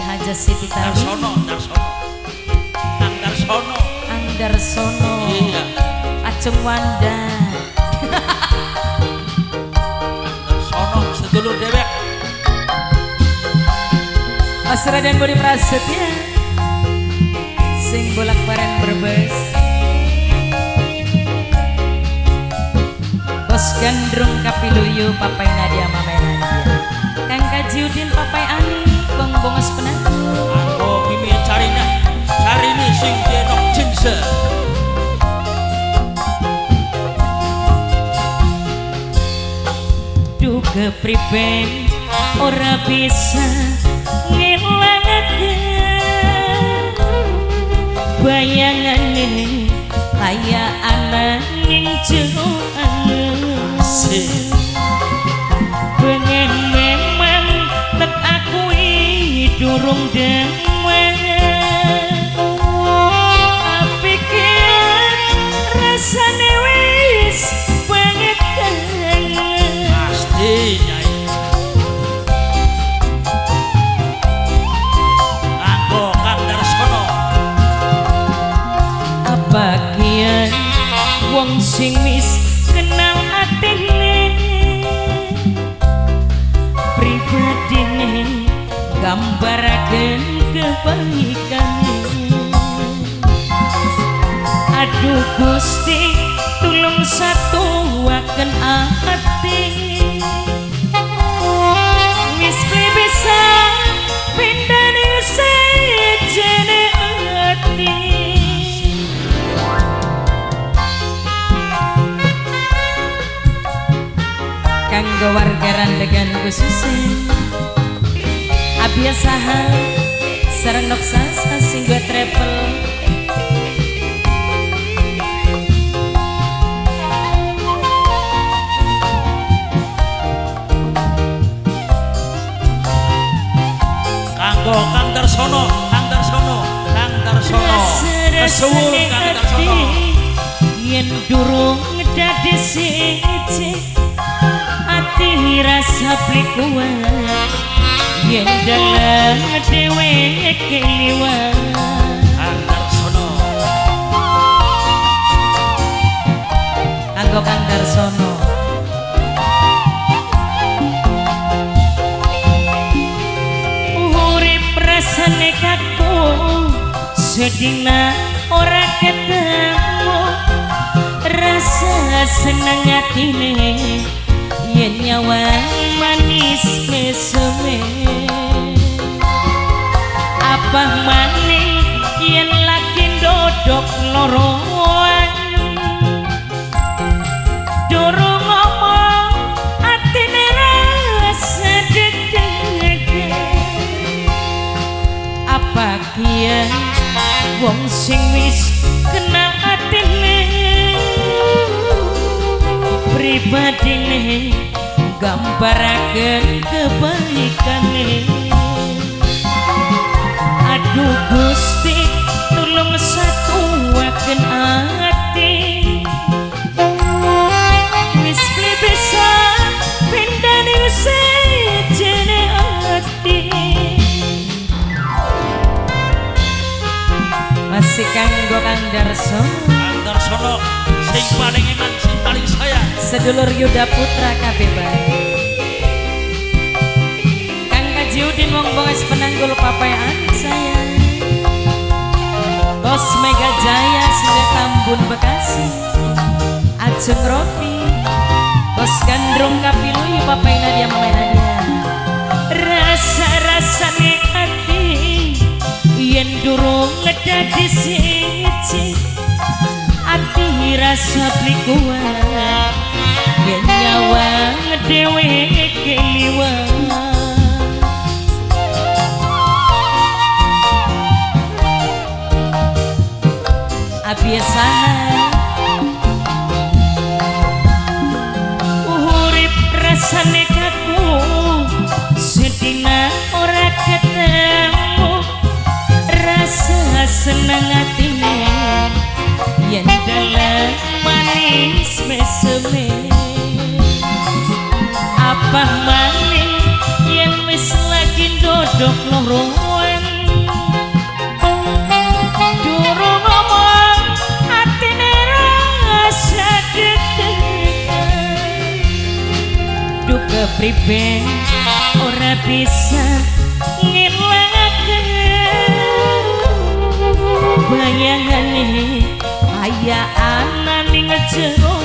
Haja Siti Darsono. Darsono. Iya. Acung Wanda. Darsono sedulur dewek. Mas Raden Budi Prasetya. Sing bolak baren Brebes. Bos Gandrung Kapiluyu Papai Nadia Mamai Nadia. Kang Kajiudin Papai Ani Bong Bongos Penang. Aku mimi carini sing denok jinse. Duga priben ora bisa ngilangaken bayangane kaya anak ning joan pengen memang tek akui durung demen tapi kan rasane wis banget kangen Pasti nyai. Kanggo Kang Darsono. apa kian wong sing wis kenal atine pribadine gambaraken kebaikane aduh Gusti tulung satuaken ati wis bisa pindane sejene ati kanggo warga Randegan khususnya Abiasaha sareng Noksasa Singgo Travel Kanggo Kang Darsono. Kesuwun Kang Darsono. yen durung dadi siji ati rasa plikuan yen dalam dewe keliwat Kang Darsono. kanggo Kang Darsono urip rasane kaku sedina ora ketemu rasa seneng atine yen nyawa manis meseme apa maning yen lagi dodok loroan durung ngomong atine rasa deg-degan apa kian wong sing wis kenal atine pribadine gambaraken kebaikane aduh Gusti tulung satuaken ati wis bisa pindane sejene ati masih kanggo Kang Darsono Sing paling eman, sing paling sayang. sedulur Yuda Putra Kabeban Kang Kajiudin wong Bongos Penanggul Papai Ani sayang Bos Mega Jaya Sunda Tambun Bekasi Ajeng Rofi Bos Gandrung Kapiluyu Papai Nadia Mamai Nadia rasa-rasane ati yen durung dadi siji ati rasa plikuan yen nyawa dhewe keliwat abiasaha urip rasane kaku sedina ora ketemu rasa seneng atine yen dalam manis meseme apa maning yen wis lagi dodok loroan kepriben ora bisa ngelaken bayangane kaya ana ning jero